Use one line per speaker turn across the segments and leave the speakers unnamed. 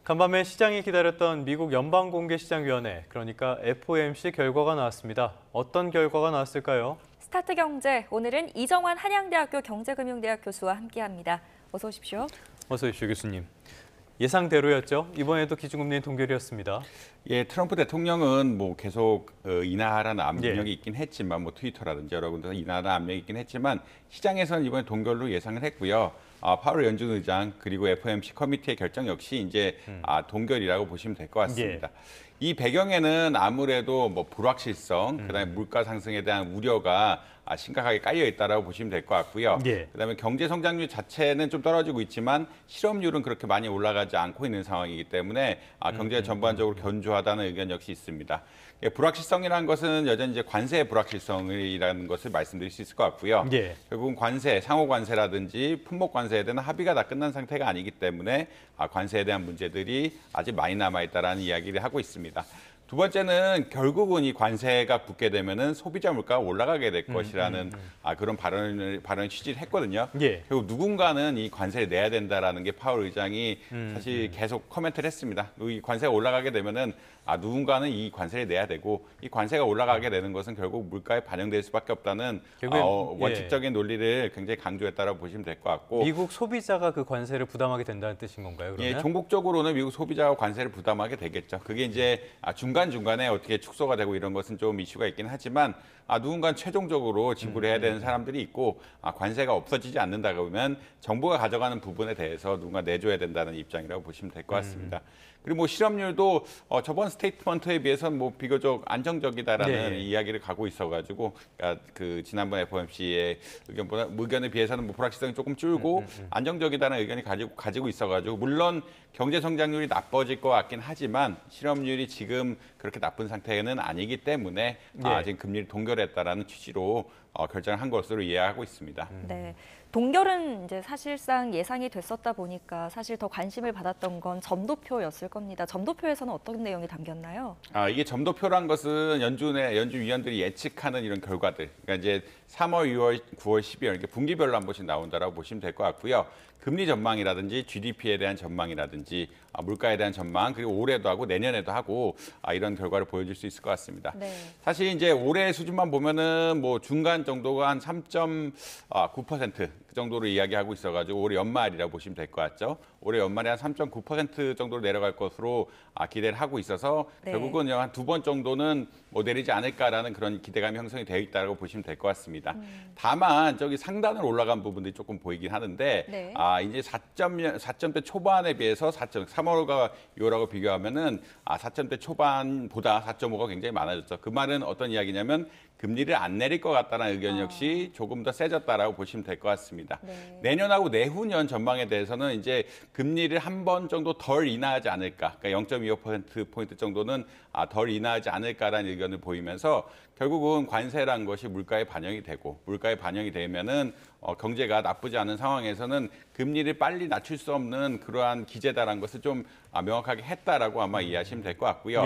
간밤에 시장이 기다렸던 미국 연방공개시장위원회, 그러니까 FOMC 결과가 나왔습니다. 어떤 결과가 나왔을까요?
스타트경제, 오늘은 이정환 한양대학교 경제금융대학 교수와 함께합니다. 어서 오십시오.
어서 오십시오, 교수님. 예상대로였죠? 이번에도 기준금리 동결이었습니다.
예, 트럼프 대통령은 뭐 계속 인하하라는 압력이 있긴 했지만 뭐 트위터라든지 여러 군데서 인하하라는 압력이 있긴 했지만 시장에서는 이번에 동결로 예상을 했고요. 파월 연준 의장 그리고 FOMC 커미티의 결정 역시 이제 동결이라고 보시면 될 것 같습니다. 이 배경에는 아무래도 뭐 불확실성, 그다음에 물가 상승에 대한 우려가 심각하게 깔려 있다라고 보시면 될 것 같고요. 그다음에 경제 성장률 자체는 좀 떨어지고 있지만 실업률은 그렇게 많이 올라가지 않고 있는 상황이기 때문에 경제가 전반적으로 견조하다는 의견 역시 있습니다. 불확실성이라는 것은 여전히 이제 관세의 불확실성이라는 것을 말씀드릴 수 있을 것 같고요. 결국은 관세, 상호 관세라든지 품목 관세에 대한 합의가 다 끝난 상태가 아니기 때문에 관세에 대한 문제들이 아직 많이 남아 있다라는 이야기를 하고 있습니다. 두 번째는 결국은 이 관세가 붙게 되면은 소비자 물가가 올라가게 될 것이라는 그런 발언을 취지를 했거든요. 결국 누군가는 이 관세를 내야 된다라는 게 파월 의장이 사실 계속 코멘트를 했습니다. 이 관세가 올라가게 되면은 누군가는 이 관세를 내야 되고 이 관세가 올라가게 되는 것은 결국 물가에 반영될 수밖에 없다는 원칙적인 논리를 굉장히 강조했다라고 보시면 될 것 같고
미국 소비자가 그 관세를 부담하게 된다는 뜻인 건가요? 그러면?
예, 종국적으로는 미국 소비자가 관세를 부담하게 되겠죠. 그게 이제 중간중간에 어떻게 축소가 되고 이런 것은 좀 이슈가 있긴 하지만 누군가는 최종적으로 지불을 해야 되는 사람들이 있고 관세가 없어지지 않는다 그러면 정부가 가져가는 부분에 대해서 누군가 내줘야 된다는 입장이라고 보시면 될 것 같습니다. 그리고 뭐 실업률도 저번 스테이트먼트에 비해서는 뭐 비교적 안정적이다라는 이야기를 가고 있어가지고 그 지난번 FOMC의 의견에 비해서는 뭐 불확실성이 조금 줄고 안정적이다는 의견이 가지고 있어가지고 물론 경제 성장률이 나빠질 것 같긴 하지만 실업률이 지금 그렇게 나쁜 상태는 아니기 때문에 지금 금리를 동결했다라는 취지로 결정을 한 것으로 이해하고 있습니다.
네. 동결은 이제 사실상 예상이 됐었다 보니까 사실 더 관심을 받았던 건 점도표였을 겁니다. 점도표에서는 어떤 내용이 담겼나요?
이게 점도표란 것은 연준 위원들이 예측하는 이런 결과들. 그러니까 이제 3월, 6월, 9월, 12월 이렇게 분기별로 한 번씩 나온다라고 보시면 될 것 같고요. 금리 전망이라든지 GDP에 대한 전망이라든지 물가에 대한 전망 그리고 올해도 하고 내년에도 하고 이런 결과를 보여줄 수 있을 것 같습니다. 사실 이제 올해 수준만 보면은 뭐 중간 정도가 한 3.9% 그 정도로 이야기하고 있어가지고 올해 연말이라고 보시면 될 것 같죠. 올해 연말에 한 3.9% 정도로 내려갈 것으로 기대를 하고 있어서 결국은 한 두 번 정도는 뭐 내리지 않을까라는 그런 기대감이 형성이 되어 있다고 보시면 될 것 같습니다. 다만 저기 상단으로 올라간 부분들이 조금 보이긴 하는데 이제 4점대 초반에 비해서 3월과 6월하고 비교하면은 4점대 초반보다 4.5가 굉장히 많아졌죠. 그 말은 어떤 이야기냐면 금리를 안 내릴 것 같다는 의견 역시 조금 더 세졌다라고 보시면 될 것 같습니다. 내년하고 내후년 전망에 대해서는 이제 금리를 한 번 정도 덜 인하하지 않을까, 그러니까 0.25%포인트 정도는 덜 인하하지 않을까라는 의견을 보이면서 결국은 관세란 것이 물가에 반영이 되고 물가에 반영이 되면은 경제가 나쁘지 않은 상황에서는 금리를 빨리 낮출 수 없는 그러한 기제다라는 것을 좀 명확하게 했다라고 아마 이해하시면 될 것 같고요.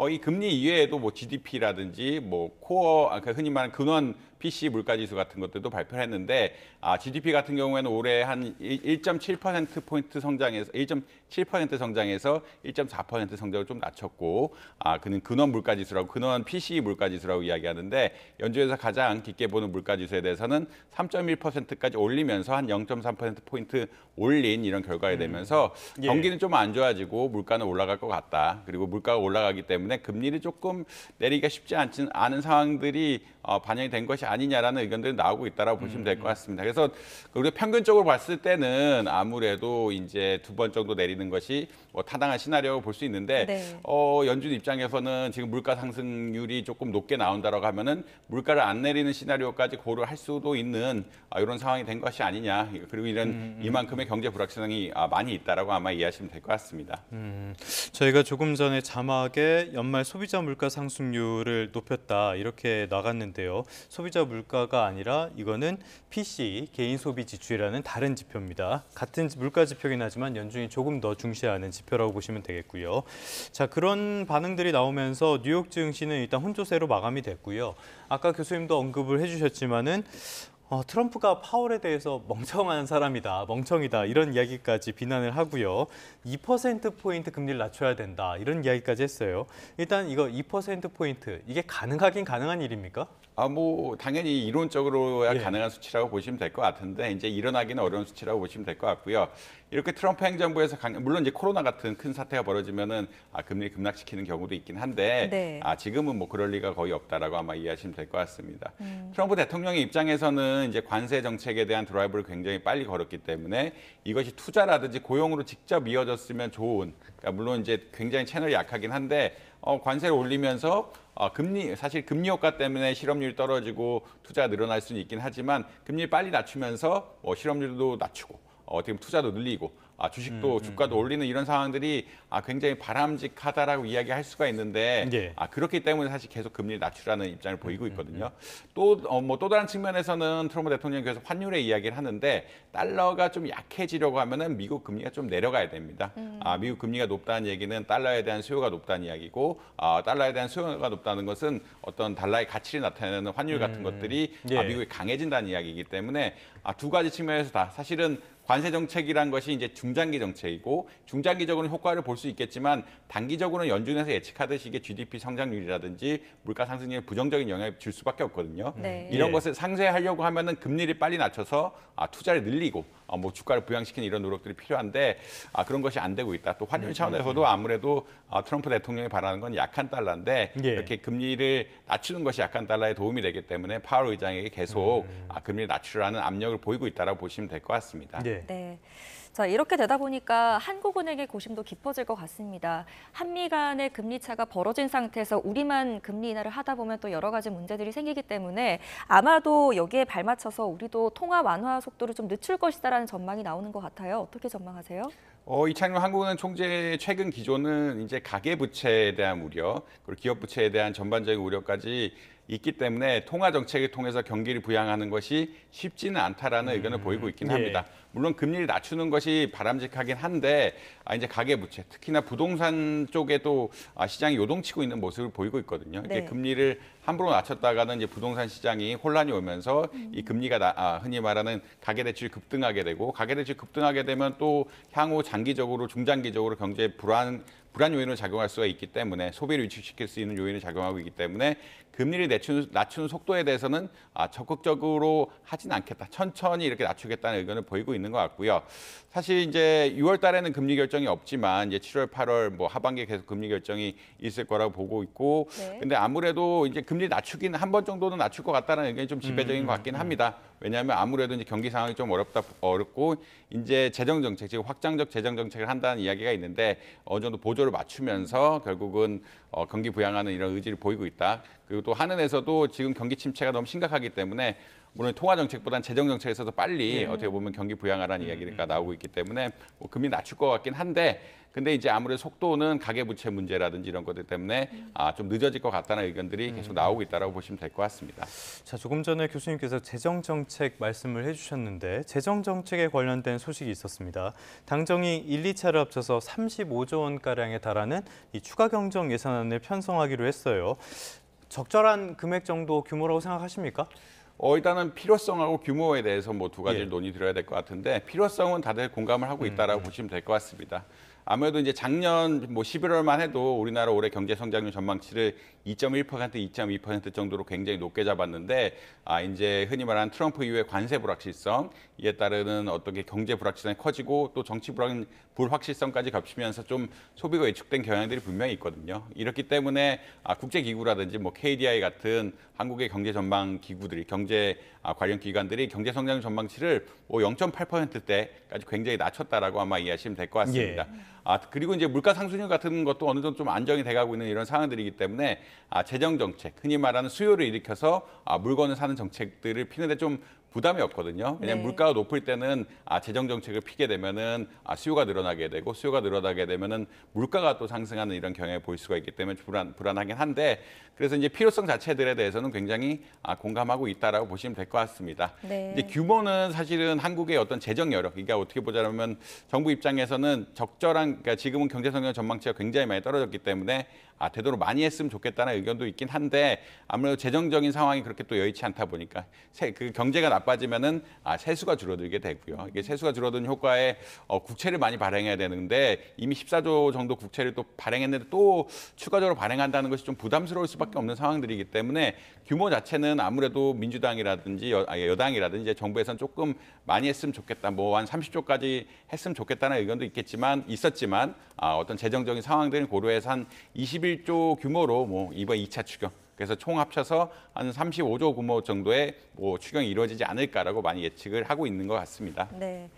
이 금리 이외에도 뭐 GDP라든지 뭐 코어, 흔히 말하는 근원 PC 물가지수 같은 것들도 발표를 했는데 GDP 같은 경우에는 올해 한 1.7%포인트 성장해서 1.7% 성장해서 1.4% 성장을 좀 낮췄고 그는 근원 물가지수라고 근원 PC 물가지수라고 이야기하는데 연준에서 가장 깊게 보는 물가지수에 대해서는 3.1%까지 올리면서 한 0.3%포인트 올린 이런 결과가 되면서 경기는 좀 안 좋아지고 물가는 올라갈 것 같다. 그리고 물가가 올라가기 때문에 금리를 조금 내리기가 쉽지 않은 상황들이 반영이 된 것이 아니냐라는 의견들이 나오고 있다라고 보시면 될 것 같습니다. 그래서 우리가 평균적으로 봤을 때는 아무래도 이제 두 번 정도 내리는 것이 뭐 타당한 시나리오라고 볼 수 있는데 연준 입장에서는 지금 물가 상승률이 조금 높게 나온다라고 하면은 물가를 안 내리는 시나리오까지 고려할 수도 있는 이런 상황이 된 것이 아니냐. 그리고 이만큼의 경제 불확실성이 많이 있다라고 아마 이해하시면 될 것 같습니다.
저희가 조금 전에 자막에 연말 소비자 물가 상승률을 높였다 이렇게 나갔는데요. 소비자 물가가 아니라 이거는 PC, 개인 소비 지출이라는 다른 지표입니다. 같은 물가 지표긴 하지만 연준이 조금 더 중시하는 지표라고 보시면 되겠고요. 자, 그런 반응들이 나오면서 뉴욕 증시는 일단 혼조세로 마감이 됐고요. 아까 교수님도 언급을 해주셨지만은 트럼프가 파월에 대해서 멍청한 사람이다, 멍청이다 이런 이야기까지 비난을 하고요. 2%포인트 금리를 낮춰야 된다 이런 이야기까지 했어요. 일단 이거 2%포인트 이게 가능하긴 가능한 일입니까?
뭐 당연히 이론적으로야
예.
가능한 수치라고 보시면 될 것 같은데 이제 일어나기는 어려운 수치라고 보시면 될 것 같고요. 이렇게 트럼프 행정부에서 물론 이제 코로나 같은 큰 사태가 벌어지면은 금리 급락시키는 경우도 있긴 한데
네.
지금은 뭐 그럴 리가 거의 없다라고 아마 이해하시면 될 것 같습니다. 트럼프 대통령의 입장에서는 이제 관세 정책에 대한 드라이브를 굉장히 빨리 걸었기 때문에 이것이 투자라든지 고용으로 직접 이어졌으면 좋은. 그러니까 물론 이제 굉장히 채널이 약하긴 한데 관세를 올리면서 사실 금리 효과 때문에 실업률이 떨어지고 투자가 늘어날 수는 있긴 하지만 금리 빨리 낮추면서 실업률도 낮추고 어떻게 보면 투자도 늘리고 주식도 주가도 올리는 이런 상황들이 굉장히 바람직하다라고 이야기할 수가 있는데
예.
그렇기 때문에 사실 계속 금리를 낮추라는 입장을 보이고 있거든요. 또 다른 측면에서는 트럼프 대통령이 계속 환율의 이야기를 하는데 달러가 좀 약해지려고 하면은 미국 금리가 좀 내려가야 됩니다. 미국 금리가 높다는 얘기는 달러에 대한 수요가 높다는 이야기고 달러에 대한 수요가 높다는 것은 어떤 달러의 가치를 나타내는 환율 같은 것들이
예.
미국이 강해진다는 이야기이기 때문에 두 가지 측면에서 다 사실은 관세 정책이란 것이 이제 중장기 정책이고 중장기적으로는 효과를 볼 수 있겠지만 단기적으로는 연준에서 예측하듯이 이게 GDP 성장률이라든지 물가 상승률에 부정적인 영향을 줄 수밖에 없거든요.
네.
이런
예.
것을 상쇄하려고 하면은 금리를 빨리 낮춰서 투자를 늘리고 뭐 주가를 부양시키는 이런 노력들이 필요한데 그런 것이 안 되고 있다. 또 환율 차원에서도 아무래도 트럼프 대통령이 바라는 건 약한 달러인데
예.
이렇게 금리를 낮추는 것이 약한 달러에 도움이 되기 때문에 파월 의장에게 계속 금리를 낮추라는 압력을 보이고 있다라고 보시면 될 것 같습니다.
예.
네. 자, 이렇게 되다 보니까 한국은행의 고심도 깊어질 것 같습니다. 한미 간의 금리 차가 벌어진 상태에서 우리만 금리 인하를 하다 보면 또 여러 가지 문제들이 생기기 때문에 아마도 여기에 발맞춰서 우리도 통화 완화 속도를 좀 늦출 것이다라는 전망이 나오는 것 같아요. 어떻게 전망하세요?
이창용 한국은행 총재의 최근 기조는 이제 가계부채에 대한 우려, 그리고 기업부채에 대한 전반적인 우려까지 있기 때문에 통화 정책을 통해서 경기를 부양하는 것이 쉽지는 않다라는 의견을 보이고 있긴
예.
합니다. 물론 금리를 낮추는 것이 바람직하긴 한데 이제 가계부채, 특히나 부동산 쪽에도 시장이 요동치고 있는 모습을 보이고 있거든요. 이렇게
네.
금리를 함부로 낮췄다가는 이제 부동산 시장이 혼란이 오면서 이 금리가 흔히 말하는 가계대출이 급등하게 되고 가계대출이 급등하게 되면 또 향후 장기적으로 중장기적으로 경제 불안 요인으로 작용할 수가 있기 때문에 소비를 위축시킬 수 있는 요인을 작용하고 있기 때문에 금리를 낮추는 속도에 대해서는 적극적으로 하진 않겠다. 천천히 이렇게 낮추겠다는 의견을 보이고 있는 것 같고요. 사실 이제 6월 달에는 금리 결정이 없지만 이제 7월, 8월 뭐 하반기에 계속 금리 결정이 있을 거라고 보고 있고
네.
근데 아무래도 이제 금리 낮추긴 한 번 정도는 낮출 것 같다는 의견이 좀 지배적인 것 같긴 합니다. 왜냐하면 아무래도 이제 경기 상황이 좀 어렵고 이제 재정 정책, 지금 확장적 재정 정책을 한다는 이야기가 있는데 어느 정도 보조를 맞추면서 결국은 경기 부양하는 이런 의지를 보이고 있다. 그리고 또 한은에서도 지금 경기 침체가 너무 심각하기 때문에 물론 통화 정책보다는 재정 정책에서도 빨리 어떻게 보면 경기 부양하라는 이야기가 나오고 있기 때문에 뭐 금리 낮출 것 같긴 한데 근데 이제 아무래도 속도는 가계부채 문제라든지 이런 것들 때문에 좀 늦어질 것 같다는 의견들이 계속 나오고 있다라고 보시면 될 것 같습니다.
자, 조금 전에 교수님께서 재정정책 말씀을 해주셨는데 재정정책에 관련된 소식이 있었습니다. 당정이 1, 2차를 합쳐서 35조 원가량에 달하는 이 추가 경정 예산안을 편성하기로 했어요. 적절한 금액 정도 규모라고 생각하십니까?
일단은 필요성하고 규모에 대해서 뭐 두 가지를
예.
논의드려야 될 것 같은데 필요성은 다들 공감을 하고 있다라고 보시면 될 것 같습니다. 아무래도 이제 작년 뭐 11월만 해도 우리나라 올해 경제 성장률 전망치를 2.1%, 2.2% 정도로 굉장히 높게 잡았는데 이제 흔히 말하는 트럼프 이후의 관세 불확실성, 이에 따르는 어떻게 경제 불확실성이 커지고 또 정치 불확실성까지 겹치면서 좀 소비가 위축된 경향들이 분명히 있거든요. 이렇기 때문에 국제기구라든지 뭐 KDI 같은 한국의 경제 전망 기구들이 경제 관련 기관들이 경제 성장률 전망치를 뭐 0.8%대까지 굉장히 낮췄다라고 아마 이해하시면 될 것 같습니다. 그리고 이제 물가 상승률 같은 것도 어느 정도 좀 안정이 돼가고 있는 이런 상황들이기 때문에 재정 정책, 흔히 말하는 수요를 일으켜서 물건을 사는 정책들을 피는데 좀 부담이 없거든요. 왜냐하면
네.
물가가 높을 때는 재정 정책을 피게 되면은 수요가 늘어나게 되고 수요가 늘어나게 되면은 물가가 또 상승하는 이런 경향을 볼 수가 있기 때문에 불안하긴 한데 그래서 이제 필요성 자체들에 대해서는 굉장히 공감하고 있다라고 보시면 될 것 같습니다.
네.
이제 규모는 사실은 한국의 어떤 재정 여력, 그러니까 어떻게 보자면 정부 입장에서는 적절한, 그러니까 지금은 경제 성장 전망치가 굉장히 많이 떨어졌기 때문에 되도록 많이 했으면 좋겠다는 의견도 있긴 한데 아무래도 재정적인 상황이 그렇게 또 여의치 않다 보니까 그 경제가 나빠지면은 세수가 줄어들게 되고요. 이게 세수가 줄어드는 효과에 국채를 많이 발행해야 되는데 이미 14조 정도 국채를 또 발행했는데 또 추가적으로 발행한다는 것이 좀 부담스러울 수밖에 없는 상황들이기 때문에 규모 자체는 아무래도 민주당이라든지 여당이라든지 정부에서는 조금 많이 했으면 좋겠다. 뭐 한 30조까지 했으면 좋겠다는 의견도 있었지만 어떤 재정적인 상황들을 고려해서 한 21조 규모로 뭐 이번 2차 추경 그래서 총 합쳐서 한 35조 규모 정도의 뭐 추경이 이루어지지 않을까라고 많이 예측을 하고 있는 것 같습니다.
네.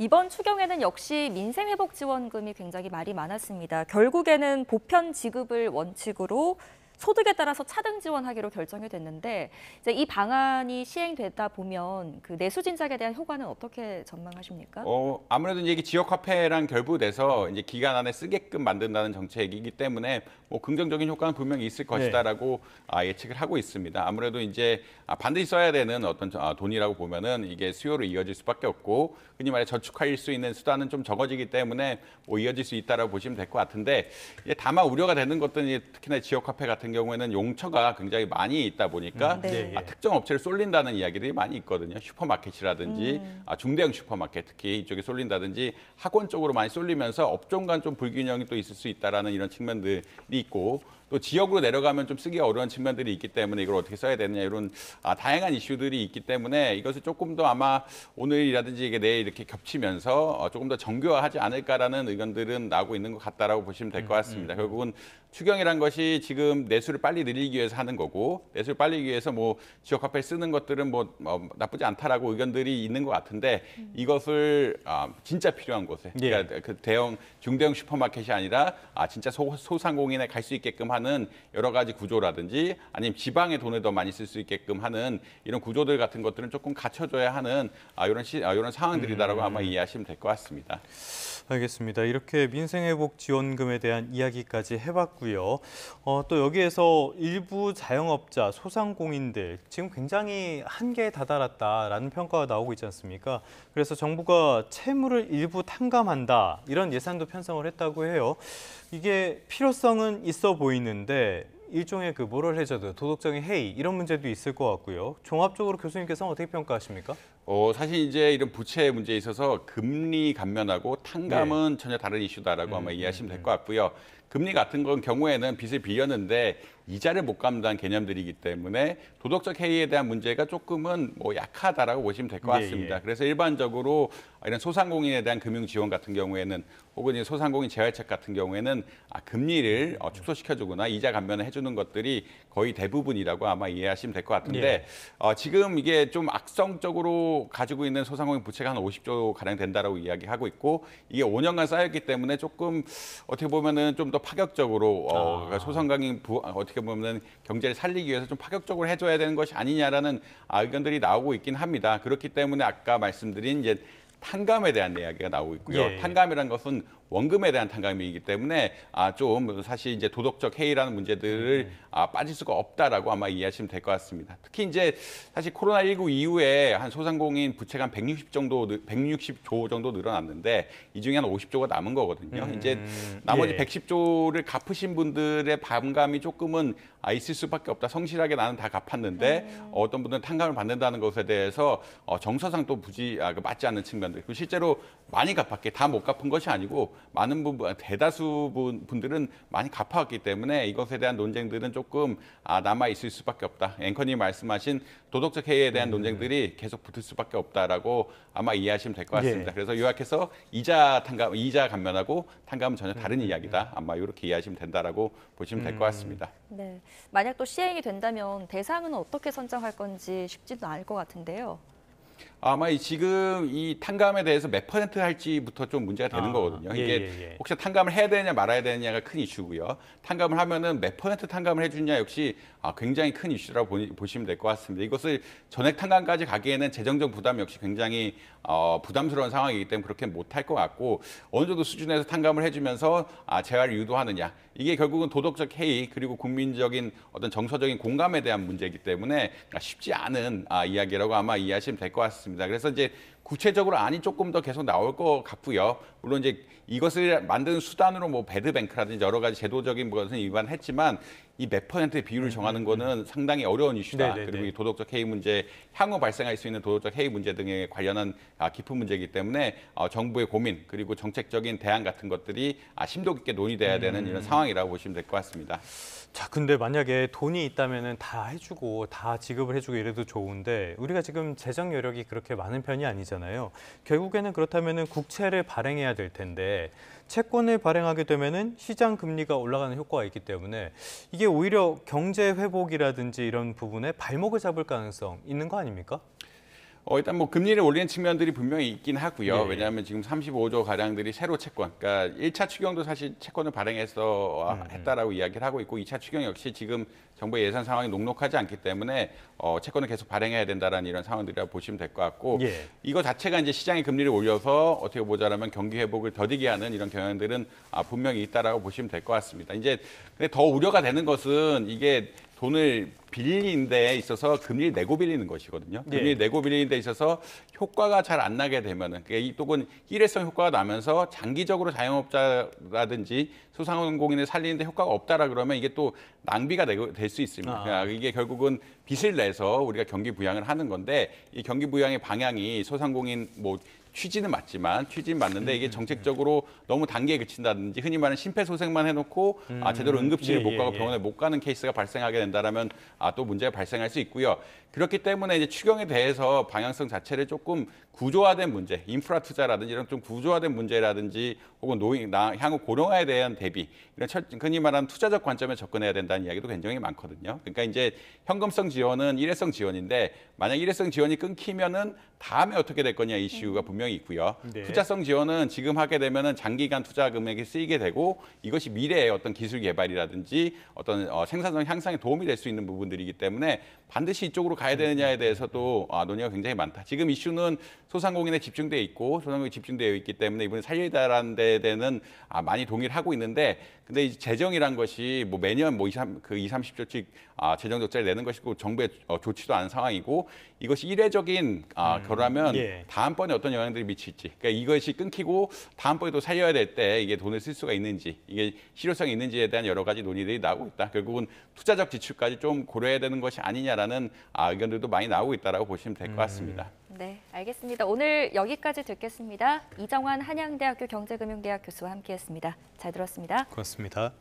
이번 추경에는 역시 민생회복지원금이 굉장히 말이 많았습니다. 결국에는 보편 지급을 원칙으로 소득에 따라서 차등 지원하기로 결정이 됐는데 이제 이 방안이 시행되다 보면 그 내수 진작에 대한 효과는 어떻게 전망하십니까?
아무래도 이제 이게 지역 화폐랑 결부돼서 이제 기간 안에 쓰게끔 만든다는 정책이기 때문에 뭐 긍정적인 효과는 분명히 있을 것이다라고 예측을 하고 있습니다. 아무래도 이제 반드시 써야 되는 어떤 돈이라고 보면은 이게 수요로 이어질 수밖에 없고 흔히 말해 저축할 수 있는 수단은 좀 적어지기 때문에 뭐 이어질 수 있다라고 보시면 될 것 같은데 다만 우려가 되는 것들은 특히나 지역 화폐 같은 경우에는 용처가 굉장히 많이 있다 보니까 특정 업체를 쏠린다는 이야기들이 많이 있거든요. 슈퍼마켓이라든지 중대형 슈퍼마켓 특히 이쪽에 쏠린다든지 학원 쪽으로 많이 쏠리면서 업종 간 좀 불균형이 또 있을 수 있다라는 이런 측면들이 있고 또 지역으로 내려가면 좀 쓰기 어려운 측면들이 있기 때문에 이걸 어떻게 써야 되느냐 이런 다양한 이슈들이 있기 때문에 이것을 조금 더 아마 오늘이라든지 이게 내일 이렇게 겹치면서 조금 더 정교화하지 않을까라는 의견들은 나오고 있는 것 같다라고 보시면 될 것 같습니다. 결국은 추경이란 것이 지금 내수를 빨리 늘리기 위해서 하는 거고 내수를 빨리 늘리기 위해서 뭐 지역 화폐 쓰는 것들은 뭐 나쁘지 않다라고 의견들이 있는 것 같은데 이것을 진짜 필요한 곳에 그러니까 그 중대형 슈퍼마켓이 아니라 진짜 소상공인에 갈 수 있게끔 하는 여러 가지 구조라든지 아니면 지방에 돈을 더 많이 쓸 수 있게끔 하는 이런 구조들 같은 것들은 조금 갖춰줘야 하는 이런 상황들이다라고 아마 이해하시면 될 것 같습니다.
알겠습니다. 이렇게 민생회복 지원금에 대한 이야기까지 해봤고요. 또 여기에서 일부 자영업자, 소상공인들 지금 굉장히 한계에 다다랐다라는 평가가 나오고 있지 않습니까? 그래서 정부가 채무를 일부 탕감한다 이런 예산도 편성을 했다고 해요. 이게 필요성은 있어 보이는데 일종의 그 모럴 해저드, 도덕적인 해이 이런 문제도 있을 것 같고요. 종합적으로 교수님께서는 어떻게 평가하십니까?
사실 이제 이런 부채 문제에 있어서 금리 감면하고 탕감은 전혀 다른 이슈다라고 아마 이해하시면 될 것 같고요. 금리 같은 건 경우에는 빚을 빌렸는데 이자를 못 갚는다는 개념들이기 때문에 도덕적 해이에 대한 문제가 조금은 뭐 약하다라고 보시면 될 것 같습니다. 그래서 일반적으로 이런 소상공인에 대한 금융 지원 같은 경우에는 혹은 이제 소상공인 재활책 같은 경우에는 금리를 축소시켜주거나 이자 감면을 해주는 것들이 거의 대부분이라고 아마 이해하시면 될 것 같은데 지금 이게 좀 악성적으로 가지고 있는 소상공인 부채가 한 50조 가량 된다라고 이야기하고 있고 이게 5년간 쌓였기 때문에 조금 어떻게 보면은 좀 더 파격적으로 소상공인 어떻게 보면 경제를 살리기 위해서 좀 파격적으로 해줘야 되는 것이 아니냐라는 의견들이 나오고 있긴 합니다. 그렇기 때문에 아까 말씀드린 이제 탕감에 대한 이야기가 나오고 있고요. 탕감이라는 것은 원금에 대한 탕감이기 때문에 좀 사실 이제 도덕적 해이라는 문제들을 빠질 수가 없다라고 아마 이해하시면 될 것 같습니다. 특히 이제 사실 코로나19 이후에 한 소상공인 부채가 한 160조 정도 늘어났는데 이 중에 한 50조가 남은 거거든요. 이제 나머지 110조를 갚으신 분들의 반감이 조금은 있을 수밖에 없다. 성실하게 나는 다 갚았는데 어떤 분들은 탕감을 받는다는 것에 대해서 정서상 또 맞지 않는 측면들. 그리고 실제로 많이 갚았게 다 못 갚은 것이 아니고 많은 대다수 분들은 많이 갚아왔기 때문에 이것에 대한 논쟁들은 조금 남아 있을 수밖에 없다. 앵커님 말씀하신 도덕적 해이에 대한 논쟁들이 계속 붙을 수밖에 없다라고 아마 이해하시면 될 것 같습니다. 그래서 요약해서 이자 감면하고 탕감은 전혀 다른 이야기다. 아마 이렇게 이해하시면 된다라고 보시면 될 것 같습니다.
네, 만약 또 시행이 된다면 대상은 어떻게 선정할 건지 쉽지도 않을 것 같은데요.
아마 지금 이 탕감에 대해서 몇 퍼센트 할지부터 좀 문제가 되는 거거든요. 이게 혹시 탕감을 해야 되느냐 말아야 되느냐가 큰 이슈고요. 탕감을 하면은 몇 퍼센트 탕감을 해주냐 역시 굉장히 큰 이슈라고 보시면 될 것 같습니다. 이것을 전액 탕감까지 가기에는 재정적 부담 역시 굉장히 부담스러운 상황이기 때문에 그렇게 못할 것 같고 어느 정도 수준에서 탕감을 해주면서 재활을 유도하느냐 이게 결국은 도덕적 해이 그리고 국민적인 어떤 정서적인 공감에 대한 문제이기 때문에 쉽지 않은 이야기라고 아마 이해하시면 될 것 같습니다. 그래서 이제 구체적으로 안이 조금 더 계속 나올 것 같고요. 물론 이제 이것을 만드는 수단으로 뭐 배드뱅크라든지 여러 가지 제도적인 것은 위반했지만 이 몇 퍼센트의 비율을 정하는 거는 상당히 어려운 이슈다.
네네네.
그리고 이 도덕적 해이 문제, 향후 발생할 수 있는 도덕적 해이 문제 등에 관련한 깊은 문제이기 때문에 정부의 고민 그리고 정책적인 대안 같은 것들이 심도 깊게 논의돼야 되는 이런 상황이라고 보시면 될 것 같습니다.
자, 근데 만약에 돈이 있다면은 다 해주고 다 지급을 해주고 이래도 좋은데 우리가 지금 재정 여력이 그렇게 많은 편이 아니잖아요. 결국에는 그렇다면은 국채를 발행해야 될 텐데 채권을 발행하게 되면은 시장 금리가 올라가는 효과가 있기 때문에 이게 오히려 경제 회복이라든지 이런 부분에 발목을 잡을 가능성 있는 거 아닙니까?
일단 뭐 금리를 올리는 측면들이 분명히 있긴 하고요.
예.
왜냐하면 지금 35조 가량들이 새로 채권, 그러니까 1차 추경도 사실 채권을 발행해서 했다라고 이야기를 하고 있고 2차 추경 역시 지금 정부의 예산 상황이 녹록하지 않기 때문에 채권을 계속 발행해야 된다라는 이런 상황들이라고 보시면 될 것 같고
예.
이거 자체가 이제 시장의 금리를 올려서 어떻게 보자라면 경기 회복을 더디게 하는 이런 경향들은 분명히 있다라고 보시면 될 것 같습니다. 이제 근데 더 우려가 되는 것은 이게 돈을 빌리는 데 있어서 금리를 내고 빌리는 것이거든요. 금리를 내고 빌리는 데 있어서 효과가 잘 안 나게 되면은 또는 일회성 효과가 나면서 장기적으로 자영업자라든지 소상공인을 살리는 데 효과가 없다라 그러면 이게 또 낭비가 될 수 있습니다. 그러니까 이게 결국은 빚을 내서 우리가 경기 부양을 하는 건데 이 경기 부양의 방향이 소상공인 뭐 취지는 맞지만 취지는 맞는데 이게 정책적으로 너무 단계에 그친다든지 흔히 말하는 심폐소생만 해놓고 제대로 응급실을 못 가고 병원에 못 가는 케이스가 발생하게 된다라면 또 문제가 발생할 수 있고요. 그렇기 때문에 이제 추경에 대해서 방향성 자체를 조금 구조화된 문제, 인프라 투자라든지 이런 좀 구조화된 문제라든지 혹은 향후 고령화에 대한 대비 이런 흔히 말하는 투자적 관점에 접근해야 된다는 이야기도 굉장히 많거든요. 그러니까 이제 현금성 지원은 일회성 지원인데 만약 일회성 지원이 끊기면은 다음에 어떻게 될 거냐 이슈가 분명히 있고요.
네.
투자성 지원은 지금 하게 되면은 장기간 투자 금액이 쓰이게 되고 이것이 미래의 어떤 기술 개발이라든지 어떤 생산성 향상에 도움이 될 수 있는 부분들이기 때문에 반드시 이쪽으로 가야 되느냐에 대해서도 논의가 굉장히 많다. 지금 이슈는 소상공인에 집중돼 있고 소상공인에 집중되어 있기 때문에 이번에 살리다라는 데 대해서는 많이 동의를 하고 있는데 근데 이 재정이란 것이 뭐 매년 뭐 30조씩 재정 적자를 내는 것이고 정부의 좋지도 않은 상황이고 이것이 일회적인 거라면 다음번에 어떤 영향들이 미칠지 그러니까 이것이 끊기고 다음번에 또 살려야 될 때 이게 돈을 쓸 수가 있는지 이게 실효성이 있는지에 대한 여러 가지 논의들이 나오고 있다. 결국은 투자적 지출까지 좀 고려해야 되는 것이 아니냐라는 의견들도 많이 나오고 있다라고 보시면 될 것 같습니다.
네, 알겠습니다. 오늘 여기까지 듣겠습니다. 이정환 한양대학교 경제금융대학 교수와 함께했습니다. 잘 들었습니다.
고맙습니다.